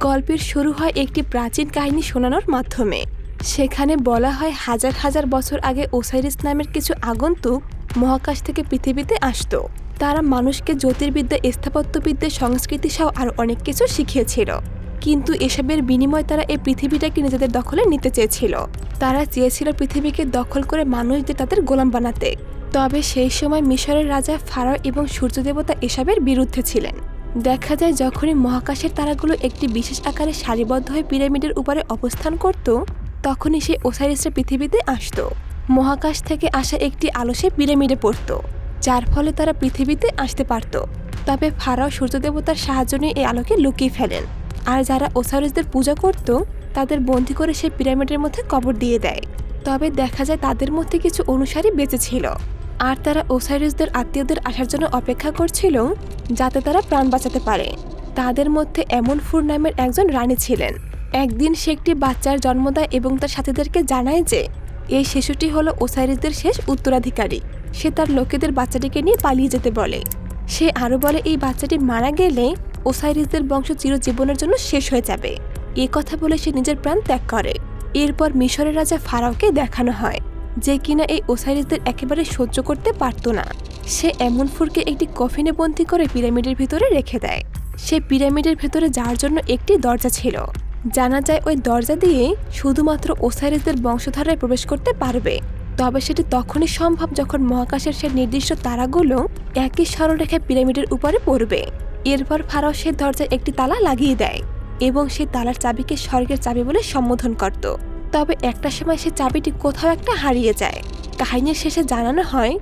গল্পের শুরু হয় একটি প্রাচীন কাহিনী শোনানোর মাধ্যমে। সেখানে বলা হয় হাজার হাজার বছর আগে ওসাইরিস নামের কিছু আগন্তুক মহাকাশ থেকে পৃথিবীতে আসতো। তারা মানুষকে জ্যোতির্বিদ্যা, স্থাপত্যবিদ্যা, সংস্কৃতি সহ আরও অনেক কিছু শিখিয়েছিল। কিন্তু এসবের বিনিময়ে তারা এই পৃথিবীটাকে নিজেদের দখলে নিতে চেয়েছিল। তারা চেয়েছিল পৃথিবীকে দখল করে মানুষদের তাদের গোলাম বানাতে। তবে সেই সময় মিশরের রাজা ফারাও এবং সূর্যদেবতা এসবের বিরুদ্ধে ছিলেন। দেখা যায় যখনই মহাকাশের তারাগুলো একটি বিশেষ আকারে সারিবদ্ধ হয়ে পিরামিডের উপরে অবস্থান করত, তখনই সেই ওসাইরিসরা পৃথিবীতে আসতো। মহাকাশ থেকে আসা একটি আলো সে পিরামিডে পড়তো, যার ফলে তারা পৃথিবীতে আসতে পারত। তবে ফারাও সূর্যদেবতার সাহায্য নিয়ে এই আলোকে লুকিয়ে ফেলেন, আর যারা ওসাইরিসদের পূজা করত তাদের বন্দী করে সেই পিরামিডের মধ্যে কবর দিয়ে দেয়। তবে দেখা যায় তাদের মধ্যে কিছু অনুসারী বেঁচে ছিল, আর তারা ওসাইরিসদের আত্মীয়দের আসার জন্য অপেক্ষা করছিল যাতে তারা প্রাণ বাঁচাতে পারে। তাদের মধ্যে এমনফুর নামের একজন রানী ছিলেন। একদিন সে একটি বাচ্চার জন্ম দেয় এবং তার সাথীদেরকে জানায় যে এই শিশুটি হলো ওসাইরিসদের শেষ উত্তরাধিকারী। সে তার লোকেদের বাচ্চাটিকে নিয়ে পালিয়ে যেতে বলে। সে আরও বলে এই বাচ্চাটি মারা গেলে ওসাইরিসদের বংশ চিরজীবনের জন্য শেষ হয়ে যাবে। এ কথা বলে সে নিজের প্রাণ ত্যাগ করে। এরপর মিশরের রাজা ফারাওকে দেখানো হয় যে কিনা এই ওসাইরিসদের একেবারে সহ্য করতে পারত না। সে এমনফুরকে একটি কফিনে বন্দী করে পিরামিডের ভিতরে রেখে দেয়। সে পিরামিডের ভেতরে যাওয়ার জন্য একটি দরজা ছিল। জানা যায় ওই দরজা দিয়ে শুধুমাত্র ওসাইরিসদের বংশধারায় প্রবেশ করতে পারবে। তবে সেটি তখনই সম্ভব যখন মহাকাশের সে নির্দিষ্ট তারাগুলো একই সরলরেখায় পিরামিডের উপরে পড়বে। এরপর ফারাও সে দরজায় একটি তালা লাগিয়ে দেয় এবং সেই তালার চাবিকে স্বর্গের চাবি বলে সম্বোধন করত। তবে একটা সময় সে চাবিটি কোথাও একটা হারিয়ে যায়। কাহিনীর শেষে জানানো হয়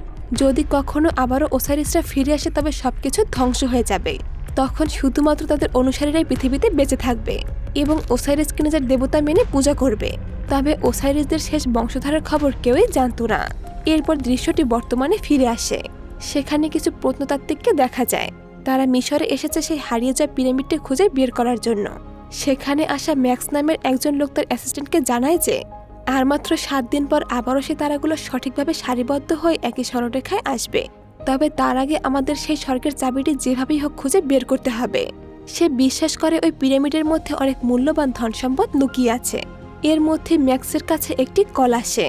যদি কখনো আবারও ওসাইরিসরা ফিরে আসে তবে সবকিছু ধ্বংস হয়ে যাবে। তখন শুধুমাত্র তাদের অনুসারীরাই পৃথিবীতে বেঁচে থাকবে এবং ওসাইরিসকে নিজের দেবতা মেনে পূজা করবে। তবে ওসাইরিসদের শেষ বংশধারের খবর কেউই জানত না। এরপর দৃশ্যটি বর্তমানে ফিরে আসে। সেখানে কিছু প্রত্নতাত্ত্বিককে দেখা যায়। তারা মিশরে এসেছে সেই হারিয়ে যাওয়া পিরামিডটি খুঁজে বের করার জন্য। সেখানে আসা ম্যাক্স নামের একজন লোক তার অ্যাসিস্ট্যান্টকে জানায় যে আর মাত্র 7 দিন পর আবারও সে তারাগুলো সঠিকভাবে সারিবদ্ধ হয়ে একই সরলরেখায় আসবে। তবে তার আগে আমাদের সেই স্বর্গের চাবিটি যেভাবেই হোক খুঁজে বের করতে হবে। সে বিশ্বাস করে ওই পিরামিডের মধ্যে অনেক মূল্যবান ধন সম্পদ লুকিয়ে আছে। এর মধ্যে ম্যাক্সের কাছে একটি কল আসে।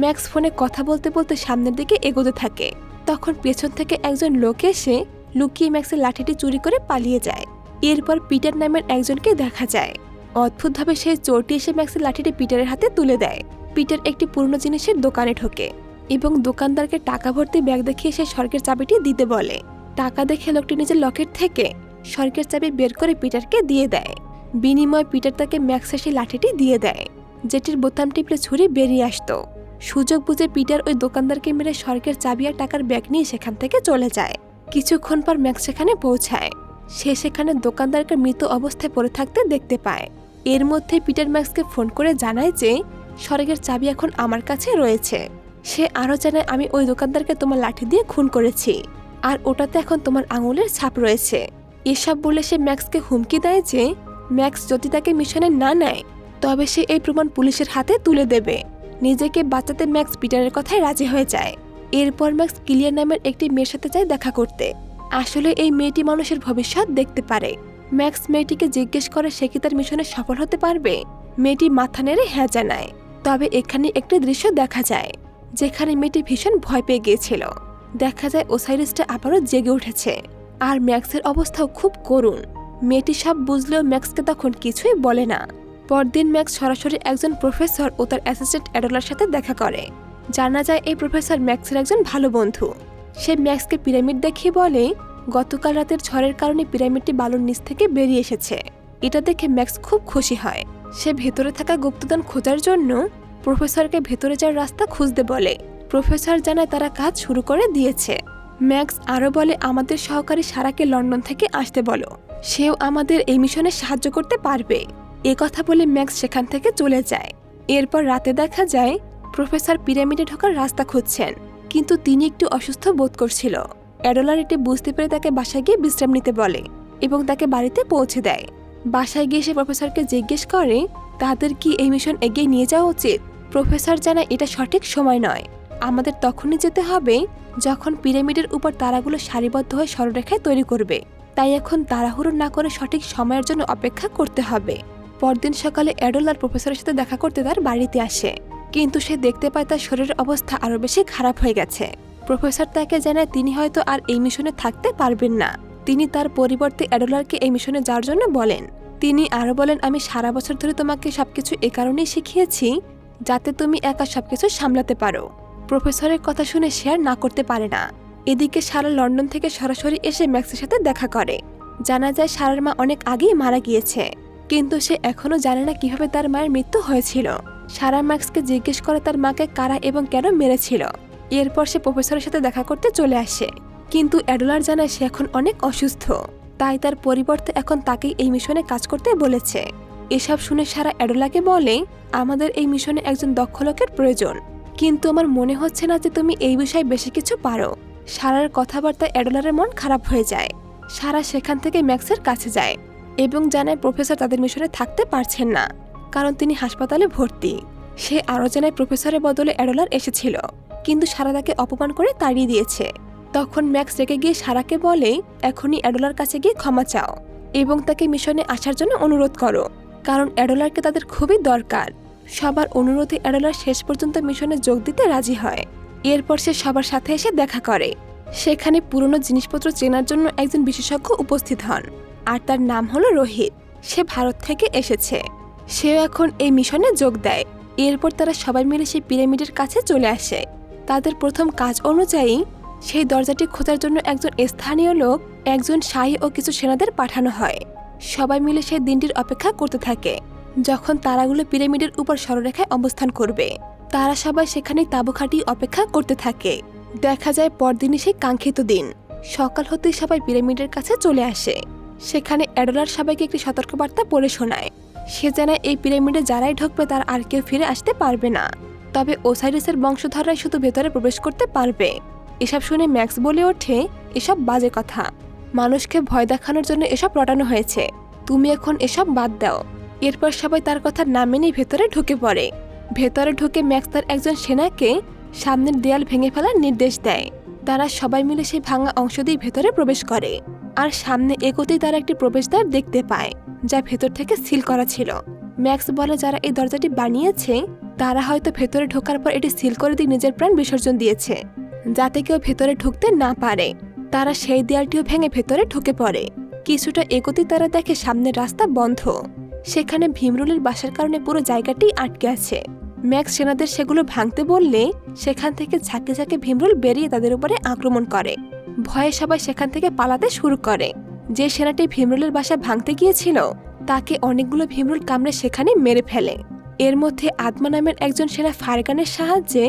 ম্যাক্স ফোনে কথা বলতে বলতে সামনের দিকে এগোতে থাকে। তখন পেছন থেকে একজন লোক এসে লুকিয়ে ম্যাক্সের লাঠিটি চুরি করে পালিয়ে যায়। এরপর পিটার নামের একজনকে দেখা যায়। অদ্ভুতভাবে সেই চোরটি এসে ম্যাক্সের লাঠিটি পিটারের হাতে তুলে দেয়। পিটার একটি পুরনো জিনিসের দোকানে ঢোকে এবং দোকানদারকে টাকা ভর্তি ব্যাগ দেখিয়ে সে স্বর্গের চাবিটি দিতে বলে। টাকা দেখে লোকটি নিজের লকেট থেকে স্বর্গের চাবি বের করে পিটারকে দিয়ে দেয়। বিনিময়ে পিটার তাকে ম্যাক্সের সেই লাঠিটি দিয়ে দেয়, যেটির বোতাম টিপলে ছুরি বেরিয়ে আসতো। সুযোগ বুঝে পিটার ওই দোকানদারকে মেরে স্বর্গের চাবি আর টাকার ব্যাগ নিয়ে সেখান থেকে চলে যায়। কিছুক্ষণ পর ম্যাক্স সেখানে পৌঁছায়। সে সেখানে দোকানদারকে মৃত অবস্থায় পড়ে থাকতে দেখতে পায়। এর মধ্যে পিটার ম্যাক্সকে ফোন করে জানায় যে স্বর্গের চাবি এখন আমার কাছে রয়েছে। সে আরও জানায় আমি ওই দোকানদারকে তোমার লাঠি দিয়ে খুন করেছি, আর ওটাতে এখন তোমার আঙুলের ছাপ রয়েছে। এসব বলে সে ম্যাক্সকে হুমকি দেয় যে ম্যাক্স যদি তাকে মিশনে না নেয় তবে সে এই প্রমাণ পুলিশের হাতে তুলে দেবে। নিজেকে বাঁচাতে ম্যাক্স পিটারের কথায় রাজি হয়ে যায়। এরপর ম্যাক্স কিলিয়ান নামের একটি মেয়ের সাথে যায় দেখা করতে। আসলে এই মেয়েটি মানুষের ভবিষ্যৎ দেখতে পারে। ম্যাক্স মেয়েটিকে জিজ্ঞেস করে সে কি তার মিশনে সফল হতে পারবে। মেয়েটি মাথা নেড়ে হ্যাঁ জানায়। তবে এখানে একটি দৃশ্য দেখা যায় যেখানে মেয়েটি ভীষণ ভয় পেয়ে গিয়েছিল। দেখা যায় ওসাইরিসটা আবারও জেগে উঠেছে, আর ম্যাক্সের অবস্থাও খুব করুণ। মেয়েটি সব বুঝলেও ম্যাক্সকে তখন কিছুই বলে না। পরদিন ম্যাক্স সরাসরি একজন প্রফেসর ও তার অ্যাসিস্ট্যান্ট অ্যাডোলার সাথে দেখা করে। জানা যায় এই প্রফেসর ম্যাক্সের একজন ভালো বন্ধু। সে ম্যাক্সকে পিরামিড দেখিয়ে বলে গতকাল রাতের ঝড়ের কারণে পিরামিডটি বালুর নিচ থেকে বেরিয়ে এসেছে। এটা দেখে ম্যাক্স খুব খুশি হয়। সে ভেতরে থাকা গুপ্তধন খোঁজার জন্য প্রফেসরকে ভেতরে যাওয়ার রাস্তা খুঁজতে বলে। প্রফেসর জানায় তারা কাজ শুরু করে দিয়েছে। ম্যাক্স আরও বলে আমাদের সহকারী সারাকে লন্ডন থেকে আসতে বলো, সেও আমাদের এই মিশনে সাহায্য করতে পারবে। এ কথা বলে ম্যাক্স সেখান থেকে চলে যায়। এরপর রাতে দেখা যায় প্রফেসর পিরামিডে ঢোকার রাস্তা খুঁজছেন, কিন্তু তিনি একটু অসুস্থ বোধ করছিল। অ্যাডোলার এটি বুঝতে পেরে তাকে বাসায় গিয়ে বিশ্রাম নিতে বলে এবং তাকে বাড়িতে পৌঁছে দেয়। বাসায় গিয়ে সে প্রফেসরকে জিজ্ঞেস করে তাদের কি এই মিশন এগিয়ে নিয়ে যাওয়া উচিত। প্রফেসর জানায় এটা সঠিক সময় নয়, আমাদের তখনই যেতে হবে যখন পিরামিডের উপর তারাগুলো সারিবদ্ধ হয়ে সরলরেখায় তৈরি করবে। তাই এখন তাড়াহুড়ো না করে সঠিক সময়ের জন্য অপেক্ষা করতে হবে। পরদিন সকালে অ্যাডোলার প্রফেসরের সাথে দেখা করতে তার বাড়িতে আসে, কিন্তু সে দেখতে পায় তার শরীরের অবস্থা আরো বেশি খারাপ হয়ে গেছে। প্রফেসর তাকে জানায় তিনি হয়তো আর এই মিশনে থাকতে পারবেন না। তিনি তার পরিবর্তে অ্যাডোলারকে এই মিশনে যাওয়ার জন্য বলেন। তিনি আরো বলেন, আমি সারা বছর ধরে তোমাকে সবকিছু এ কারণেই শিখিয়েছি যাতে তুমি একা সবকিছু সামলাতে পারো। প্রফেসরের কথা শুনে সে আর না করতে পারে না। এদিকে সারা লন্ডন থেকে সরাসরি এসে ম্যাক্সের সাথে দেখা করে। জানা যায় সারার মা অনেক আগেই মারা গিয়েছে, কিন্তু সে এখনো জানে না কিভাবে তার মায়ের মৃত্যু হয়েছিল। সারা ম্যাক্সকে জিজ্ঞেস করে তার মাকে কারা এবং কেন মেরেছিল। এরপর সে প্রফেসরের সাথে দেখা করতে চলে আসে, কিন্তু অ্যাডোলার জানায় সে এখন অনেক অসুস্থ, তাই তার পরিবর্তে এখন তাকেই এই মিশনে কাজ করতে বলেছে। এসব শুনে সারা অ্যাডোলাকে বলে, আমাদের এই মিশনে একজন দক্ষ লোকের প্রয়োজন, কিন্তু আমার মনে হচ্ছে না যে তুমি এই বিষয়ে বেশি কিছু পারো। সারার কথাবার্তায় অ্যাডোলারের মন খারাপ হয়ে যায়। সারা সেখান থেকে ম্যাক্সের কাছে যায় এবং জানায় প্রফেসর তাদের মিশনে থাকতে পারছেন না, কারণ তিনি হাসপাতালে ভর্তি। সে আরও জানায় প্রফেসরের বদলে অ্যাডোলার এসেছিল, কিন্তু সারা তাকে অপমান করে তাড়িয়ে দিয়েছে। তখন ম্যাক্স রেগে গিয়ে সারাকে বলে, এখনই অ্যাডোলার কাছে গিয়ে ক্ষমা চাও এবং তাকে মিশনে আসার জন্য অনুরোধ করো, কারণ অ্যাডোলারকে তাদের খুবই দরকার। সবার অনুরোধে অ্যাডোলার শেষ পর্যন্ত মিশনে যোগ দিতে রাজি হয়। এরপর সে সবার সাথে এসে দেখা করে। সেখানে পুরনো জিনিসপত্র চেনার জন্য একজন বিশেষজ্ঞ উপস্থিত হন, আর তার নাম হলো রোহিত। সে ভারত থেকে এসেছে। সেও এখন এই মিশনে যোগ দেয়। এরপর তারা সবাই মিলে সেই পিরামিডের কাছে চলে আসে। তাদের প্রথম কাজ অনুযায়ী সেই দরজাটি খোঁজার জন্য একজন স্থানীয় লোক, একজন শাহী ও কিছু সেনাদের পাঠানো হয়। সবাই মিলে সেই দিনটির অপেক্ষা করতে থাকে যখন তারাগুলো পিরামিডের উপর সরলরেখায় অবস্থান করবে। তারা সবাই সেখানে তাঁবু খাটিয়ে অপেক্ষা করতে থাকে। দেখা যায় পরদিনই সেই কাঙ্ক্ষিত দিন। সকাল হতেই সবাই পিরামিডের কাছে চলে আসে। সেখানে অ্যাডোলার সবাইকে একটি সতর্কবার্তা পড়ে শোনায়। সে জানায় এই পিরামিডে যারাই ঢুকবে তার আর কেউ ফিরে আসতে পারবে না, তবে ওসাইরিসের বংশধররাই শুধু ভেতরে প্রবেশ করতে পারবে। এসব শুনে ম্যাক্স বলে ওঠে, এসব বাজে কথা, মানুষকে ভয় দেখানোর জন্য এসব রটানো হয়েছে, তুমি এখন এসব বাদ দাও। এরপর সবাই তার কথা না মেনে ভেতরে ঢুকে পড়ে। ভেতরে ঢুকে ম্যাক্স তার একজন সেনাকে সামনের দেয়াল ভেঙে ফেলার নির্দেশ দেয়। তারা সবাই মিলে সেই ভাঙা অংশ দিয়ে ভেতরে প্রবেশ করে, আর সামনে এগোতেই তারা একটি প্রবেশদ্বার দেখতে পায় যা ভেতর থেকে সিল করা ছিল। ম্যাক্স বলে, যারা এই দরজাটি বানিয়েছে তারা হয়তো ভেতরে ঢোকার পর এটি সিল করে দিয়ে নিজের প্রাণ বিসর্জন দিয়েছে, যাতে কেউ ভেতরে ঢুকতে না পারে। তারা সেই দেয়ালটিও ভেঙে ভেতরে ঢুকে পড়ে। কিছুটা এগোতেই তারা দেখে সামনের রাস্তা বন্ধ। সেখানে ভীমরুলের বাসার কারণে পুরো জায়গাটি আটকে আছে। ম্যাক্স সেনাদের সেগুলো ভাঙতে বললে সেখান থেকে ঝাঁকে ঝাঁকে ভীমরুল বেরিয়ে তাদের উপরে আক্রমণ করে। ভয়ে সবাই সেখান থেকে পালাতে শুরু করে। যে সেনাটি ভীমরুলের বাসা ভাঙতে গিয়েছিল তাকে অনেকগুলো ভীমরুল কামড়ে সেখানে মেরে ফেলে। এর মধ্যে আদমা নামের একজন সেনা ফায়ারগানের সাহায্যে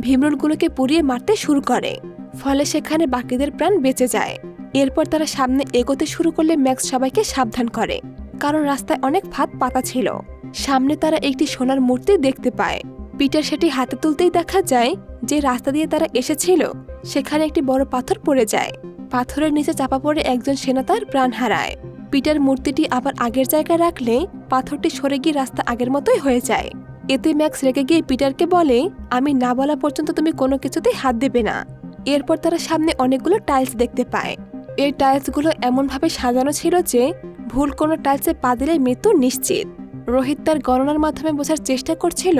ভীমরুলগুলোকে পুড়িয়ে মারতে শুরু করে, ফলে সেখানে বাকিদের প্রাণ বেঁচে যায়। এরপর তারা সামনে এগোতে শুরু করলে ম্যাক্স সবাইকে সাবধান করে, কারণ রাস্তায় অনেক ফাঁদ পাতা ছিল। সামনে তারা একটি সোনার মূর্তি দেখতে পায়। পিটার সেটি হাতে তুলতেই দেখা যায় যে রাস্তা দিয়ে তারা এসেছিল সেখানে একটি বড় পাথর পড়ে যায়। পাথরের নিচে চাপা পড়ে একজন সেনা তার প্রাণ হারায়। পিটার মূর্তিটি আবার আগের জায়গায় রাখলে পাথরটি সরে গিয়ে রাস্তা আগের মতোই হয়ে যায়। এতে ম্যাক্স রেগে গিয়ে পিটারকে বলে, আমি না বলা পর্যন্ত তুমি কোনো কিছুতেই হাত দেবে না। এরপর তারা সামনে অনেকগুলো টাইলস দেখতে পায়। এই টাইলসগুলো এমনভাবে সাজানো ছিল যে ভুল কোনো টাইলসে পা দিলে মৃত্যু নিশ্চিত। রোহিত তার গণনার মাধ্যমে বোঝার চেষ্টা করছিল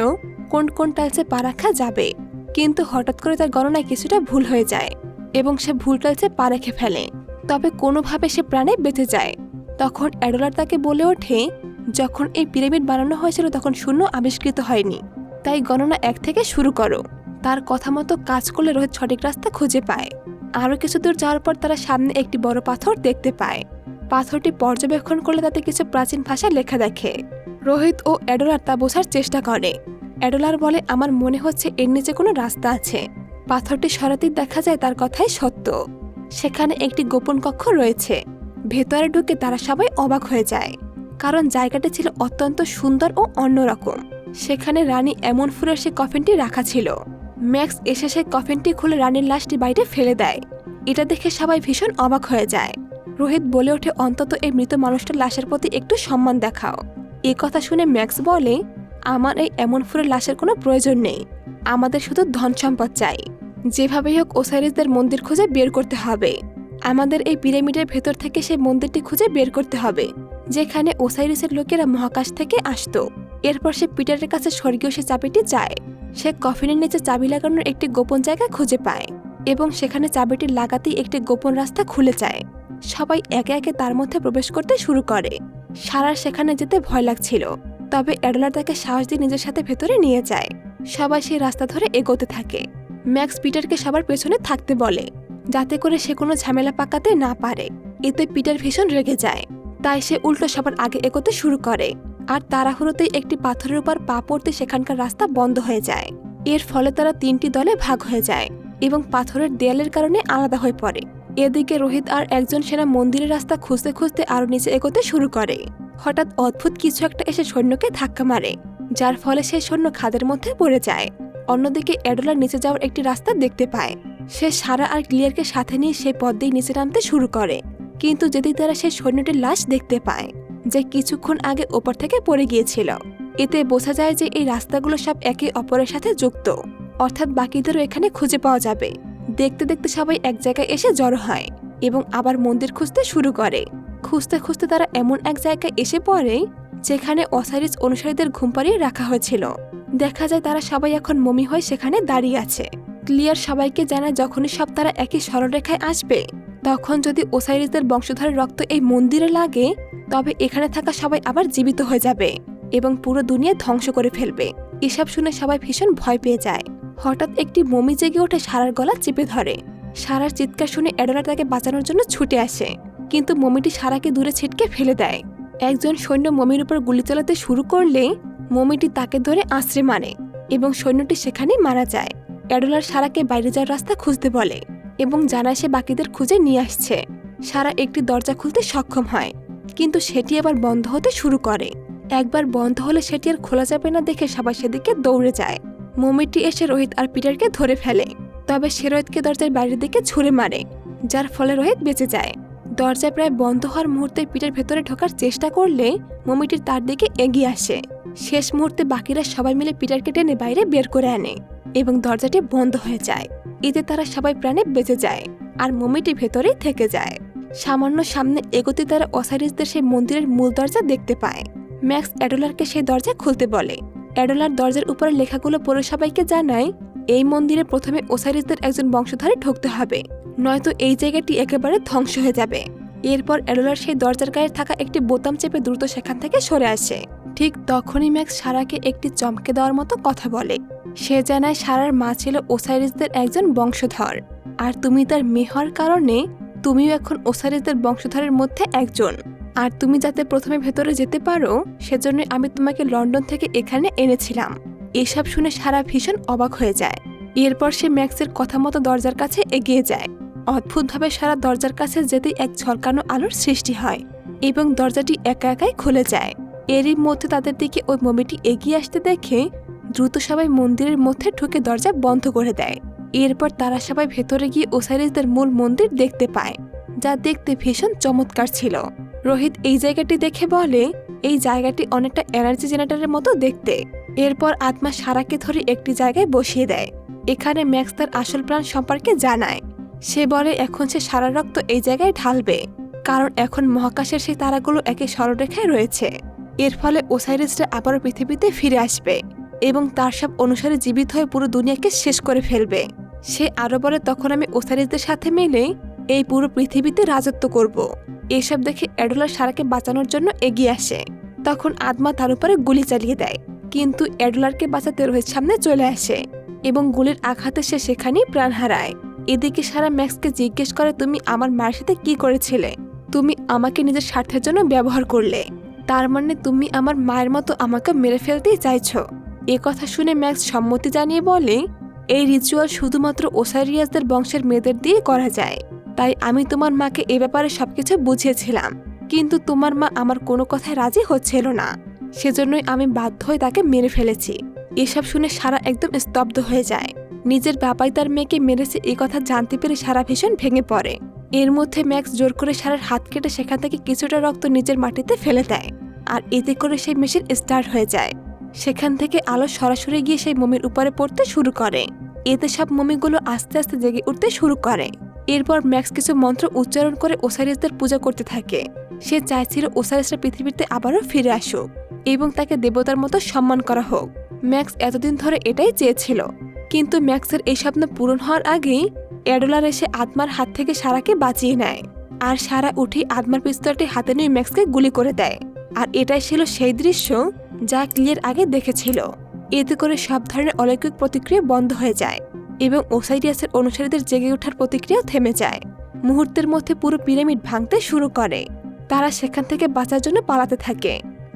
কোন কোন টাইলসে পা রাখা যাবে, কিন্তু হঠাৎ করে তার গণনায় কিছুটা ভুল হয়ে যায় এবং সে ভুল টাইলসে পা রেখে ফেলে। তবে কোনোভাবে সে প্রাণে বেঁচে যায়। তখন অ্যাডোলার তাকে বলে ওঠে, যখন এই পিরামিড বানানো হয়েছিল তখন শূন্য আবিষ্কৃত হয়নি, তাই গণনা 1 থেকে শুরু করো। তার কথা মতো কাজ করলে রোহিত সঠিক রাস্তা খুঁজে পায়। আরও কিছু দূর যাওয়ার পর তারা সামনে একটি বড় পাথর দেখতে পায়। পাথরটি পর্যবেক্ষণ করলে তাতে কিছু প্রাচীন ভাষায় লেখা দেখে। রোহিত ও অ্যাডোলার তা বোঝার চেষ্টা করে। অ্যাডোলার বলে, আমার মনে হচ্ছে এর নিচে কোনো রাস্তা আছে। পাথরটি সরাতেই দেখা যায় তার কথাই সত্য। সেখানে একটি গোপন কক্ষ রয়েছে। ভেতরে ঢুকে তারা সবাই অবাক হয়ে যায়, কারণ জায়গাটি ছিল অত্যন্ত সুন্দর ও অন্যরকম। সেখানে রানী এমন ফুলের সে কফিনটি রাখা ছিল। ম্যাক্স এসে সেই কফিনটি খুলে রানীর লাশটি বাইরে ফেলে দেয়। এটা দেখে সবাই ভীষণ অবাক হয়ে যায়। রোহিত বলে ওঠে, অন্তত এই মৃত মানুষটার লাশের প্রতি একটু সম্মান দেখাও। এ কথা শুনে ম্যাক্স বলে, আমার এই এমন ফুলের লাশের কোনো প্রয়োজন নেই, আমাদের শুধু ধন সম্পদ চাই। যেভাবেই হোক ওসাইরিসদের মন্দির খুঁজে বের করতে হবে। আমাদের এই পিরামিডের ভেতর থেকে সেই মন্দিরটি খুঁজে বের করতে হবে, যেখানে ওসাইরিসের লোকেরা মহাকাশ থেকে আসতো। এরপর সে পিটারের কাছে স্বর্গীয় সে চাবিটি চায়। সে কফিনের নিচে চাবি লাগানোর একটি গোপন জায়গা খুঁজে পায় এবং সেখানে চাবিটি লাগাতেই একটি গোপন রাস্তা খুলে যায়। সবাই একে একে তার মধ্যে প্রবেশ করতে শুরু করে। সারার সেখানে যেতে ভয় লাগছিল, তবে অ্যাডলার তাকে সাহস দিয়ে নিজের সাথে ভেতরে নিয়ে যায়। সবাই সেই রাস্তা ধরে এগোতে থাকে। ম্যাক্স পিটারকে সবার পেছনে থাকতে বলে, যাতে করে সে কোনো ঝামেলা পাকাতে না পারে। এতে পিটার ভীষণ রেগে যায়, তাই সে উল্টো সবার আগে এগোতে শুরু করে। আর তাড়াহুড়োতেই একটি পাথরের উপর পা পড়তে সেখানকার রাস্তা বন্ধ হয়ে যায়। এর ফলে তারা 3টি দলে ভাগ হয়ে যায় এবং পাথরের দেয়ালের কারণে আলাদা হয়ে পড়ে। এদিকে রোহিত আর একজন সেনা মন্দিরের রাস্তা খুঁজতে খুঁজতে আরো নিচে এগোতে শুরু করে। হঠাৎ অদ্ভুত কিছু একটা এসে সৈন্যকে ধাক্কা মারে, যার ফলে সেই সৈন্য খাদের মধ্যে পড়ে যায়। অন্যদিকে অ্যাডলার নিচে যাওয়ার একটি রাস্তা দেখতে পায়। সে সারা আর ক্লিয়ারকে সাথে নিয়ে সেই পথ দিয়ে নিচে নামতে শুরু করে, কিন্তু যেদিন তারা সেই সৈন্যটির লাশ দেখতে পায়, যে কিছুক্ষণ আগে ওপর থেকে পড়ে গিয়েছিল। এতে বোঝা যায় যে এই রাস্তাগুলো সব একে অপরের সাথে যুক্ত, অর্থাৎ বাকিদেরও এখানে খুঁজে পাওয়া যাবে। দেখতে দেখতে সবাই এক জায়গায় এসে জড়ো হয় এবং আবার মন্দির খুঁজতে শুরু করে। খুঁজতে খুঁজতে তারা এমন এক জায়গায় এসে পড়ে যেখানে ওসাইরিস অনুসারীদের ঘুম পাড়িয়ে রাখা হয়েছিল। দেখা যায় তারা সবাই এখন মমি হয়ে সেখানে দাঁড়িয়ে আছে। ক্লিয়ার সবাইকে জানায় যখনই সব তারা একই সরলরেখায় আসবে, তখন যদি ওসাইরিসদের বংশধরের রক্ত এই মন্দিরে লাগে, তবে এখানে থাকা সবাই আবার জীবিত হয়ে যাবে এবং পুরো দুনিয়া ধ্বংস করে ফেলবে। এসব শুনে সবাই ভীষণ ভয় পেয়ে যায়। হঠাৎ একটি মমি জেগে ওঠে সারার গলা চেপে ধরে। সারার চিৎকার শুনে অ্যাডলার তাকে বাঁচানোর জন্য ছুটে আসে, কিন্তু মমিটি সারাকে দূরে ছিটকে ফেলে দেয়। একজন সৈন্য মমির উপর গুলি চালাতে শুরু করলে মমিটি তাকে ধরে আঁচড়ে মারে এবং সৈন্যটি সেখানেই মারা যায়। অ্যাডলার সারাকে বাইরে যাওয়ার রাস্তা খুঁজতে বলে এবং জানায় সে বাকিদের খুঁজে নিয়ে আসছে। সারা একটি দরজা খুলতে সক্ষম হয়, কিন্তু সেটি আবার বন্ধ হতে শুরু করে। একবার বন্ধ হলে সেটি আর খোলা যাবে না দেখে সবাই সেদিকে দৌড়ে যায়। মমিটি এসে রোহিত আর পিটারকে ধরে ফেলে, তবে সে রোহিতকে দরজার বাইরের দিকে ছুঁড়ে মারে, যার ফলে রোহিত বেঁচে যায়। দরজা প্রায় বন্ধ হওয়ার মুহূর্তে পিটার ভেতরে ঢোকার চেষ্টা করলে মমিটির তার দিকে এগিয়ে আসে। শেষ মুহূর্তে বাকিরা সবাই মিলে পিটারকে টেনে বাইরে বের করে আনে এবং দরজাটি বন্ধ হয়ে যায়। এতে তারা সবাই প্রাণে বেঁচে যায় আর মমিটি ভেতরেই থেকে যায়। সামান্য সামনে এগোতে তারা ওসাইরিসদের সেই মন্দিরের মূল দরজা দেখতে পায়। ম্যাক্স অ্যাডলারকে সেই দরজা খুলতে বলে। অ্যাডলার দরজার উপরে লেখাগুলো পড়ে সবাইকে জানায়, এই মন্দিরে প্রথমে ওসাইরিসদের একজন বংশধরে ঢুকতে হবে, নয়তো এই জায়গাটি একেবারে ধ্বংস হয়ে যাবে। এরপর অ্যাডলার সেই দরজার গায়ে থাকা একটি বোতাম চেপে দ্রুত সেখান থেকে সরে আসে। ঠিক তখনই ম্যাক্স সারাকে একটি চমকে দেওয়ার মতো কথা বলে। সে জানায় সারার মা ছিল ওসাইরিসদের একজন বংশধর, আর তুমি তার মেয়ে হওয়ার কারণে তুমিও এখন ওসাইরিসদের বংশধরের মধ্যে একজন। আর তুমি যাতে প্রথমে ভেতরে যেতে পারো, সেজন্য আমি তোমাকে লন্ডন থেকে এখানে এনেছিলাম। এসব শুনে সারা ভীষণ অবাক হয়ে যায়। এরপর সে ম্যাক্সের কথা মতো দরজার কাছে এগিয়ে যায়। অদ্ভুতভাবে সারা দরজার কাছে যেতেই এক ঝলকানো আলোর সৃষ্টি হয় এবং দরজাটি একা একাই খুলে যায়। এরই মধ্যে তাদের দিকে ওই মমিটি এগিয়ে আসতে দেখে দ্রুত সবাই মন্দিরের মধ্যে ঢুকে দরজা বন্ধ করে দেয়। এরপর তারা সবাই ভেতরে গিয়ে ওসাইরিসদের মূল মন্দির দেখতে পায়, যা দেখতে ভীষণ চমৎকার ছিল। রোহিত এই জায়গাটি দেখে বলে, এই জায়গাটি অনেকটা এনার্জি জেনারেটরের মতো দেখতে। এরপর আত্মা সারাকে ধরে একটি জায়গায় বসিয়ে দেয়। এখানে ম্যাক্স তার আসল প্রাণ সম্পর্কে জানায়। সে বলে এখন সে সারা রক্ত এই জায়গায় ঢালবে, কারণ এখন মহাকাশের সেই তারাগুলো একে সরলরেখায় রয়েছে। এর ফলে ওসাইরিসরা আবারও পৃথিবীতে ফিরে আসবে এবং তার সব অনুসারে জীবিত হয়ে পুরো দুনিয়াকে শেষ করে ফেলবে। সে আরো বলে, তখন আমি ওসাইরিসদের সাথে মিলে এই পুরো পৃথিবীতে রাজত্ব করব। এসব দেখে অ্যাডলার সারাকে বাঁচানোর জন্য এগিয়ে আসে। তখন আত্মা তার উপরে গুলি চালিয়ে দেয়, কিন্তু অ্যাডলারকে বাঁচাতে রোহিত সামনে চলে আসে এবং গুলির আঘাতে সে সেখানেই প্রাণ হারায়। এদিকে সারা ম্যাক্সকে জিজ্ঞেস করে, তুমি আমার মায়ের সাথে কি করেছিলে? তুমি আমাকে নিজের স্বার্থের জন্য ব্যবহার করলে, তার মানে তুমি আমার মায়ের মতো আমাকে মেরে ফেলতেই চাইছো। এ কথা শুনে ম্যাক্স সম্মতি জানিয়ে বলে, এই রিচুয়াল শুধুমাত্র ওসাইরিয়াসদের বংশের মেয়েদের দিয়ে করা যায়, তাই আমি তোমার মাকে এ ব্যাপারে সবকিছু বুঝিয়েছিলাম, কিন্তু তোমার মা আমার কোনো কথায় রাজি হচ্ছিল না, সেজন্যই আমি বাধ্য হয়ে তাকে মেরে ফেলেছি। এসব শুনে সারা একদম স্তব্ধ হয়ে যায়। নিজের বাবাই তার মেয়েকে মেরেছে এই কথা জানতে পেরে সারা ভীষণ ভেঙে পড়ে। এর মধ্যে ম্যাক্স জোর করে সারার হাত কেটে সেখান থেকে কিছুটা রক্ত নিচের মাটিতে ফেলে দেয়, আর এতে করে সেই মেশিন স্টার্ট হয়ে যায়। সেখান থেকে আলো সরাসরি গিয়ে সেই মমির উপরে পড়তে শুরু করে। এতে সব মমিগুলো আস্তে আস্তে জেগে উঠতে শুরু করে এরপর ম্যাক্স কিছু মন্ত্র উচ্চারণ করে ওসাইরিসদের পূজা করতে থাকে। সে চাইছিল ওসাইরিসরা পৃথিবীতে আবারও ফিরে আসুক এবং তাকে দেবতার মতো সম্মান করা হোক। ম্যাক্স এতদিন ধরে এটাই চেয়েছিল, কিন্তু ম্যাক্সের এই স্বপ্ন পূরণ হওয়ার আগেই অ্যাডোলার এসে আত্মার হাত থেকে সারাকে বাঁচিয়ে নেয়। আর সারা উঠে আত্মার পিস্তলটি হাতে নিয়ে ম্যাক্সকে গুলি করে দেয়। আর এটাই ছিল সেই দৃশ্য যা ক্লিয়ার আগে দেখেছিল। এতে করে সব ধরনের অলৌকিক প্রতিক্রিয়া বন্ধ হয়ে যায় এবং ওসাইরিয়াসের অনুসারীদের জেগে ওঠার প্রতিক্রিয়াও থেমে যায়। মুহূর্তের মধ্যে পুরো পিরামিড ভাঙতে শুরু করে। তারা সেখান থেকে বাঁচার জন্য পালাতে থাকে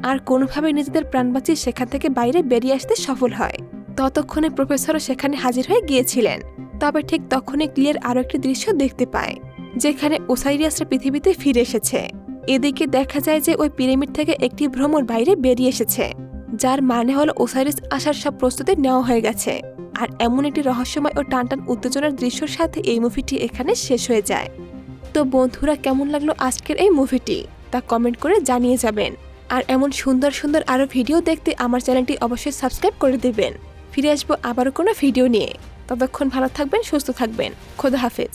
আর কোনোভাবে নিজেদের প্রাণ বাঁচিয়ে সেখান থেকে বাইরে বেরিয়ে আসতে সফল হয়। ততক্ষণে প্রফেসরও সেখানে হাজির হয়ে গিয়েছিলেন। তবে ঠিক তখনই ক্লিয়ার আরও একটি দৃশ্য দেখতে পায়, যেখানে ওসাইরিয়াসরা পৃথিবীতে ফিরে এসেছে। এদিকে দেখা যায় যে ওই পিরামিড থেকে একটি ভ্রমর বাইরে বেরিয়ে এসেছে, যার মানে হলো ওসাইরিস আসার সব প্রস্তুতি নেওয়া হয়ে গেছে। আর এমন একটি রহস্যময় ও টানটান উত্তেজনার দৃশ্যের সাথে এই মুভিটি এখানে শেষ হয়ে যায়। তো বন্ধুরা, কেমন লাগলো আজকের এই মুভিটি তা কমেন্ট করে জানিয়ে যাবেন। আর এমন সুন্দর সুন্দর আরও ভিডিও দেখতে আমার চ্যানেলটি অবশ্যই সাবস্ক্রাইব করে দেবেন। ফিরে আসবো আবারও কোনো ভিডিও নিয়ে। ততক্ষণ ভালো থাকবেন, সুস্থ থাকবেন। খোদা হাফেজ।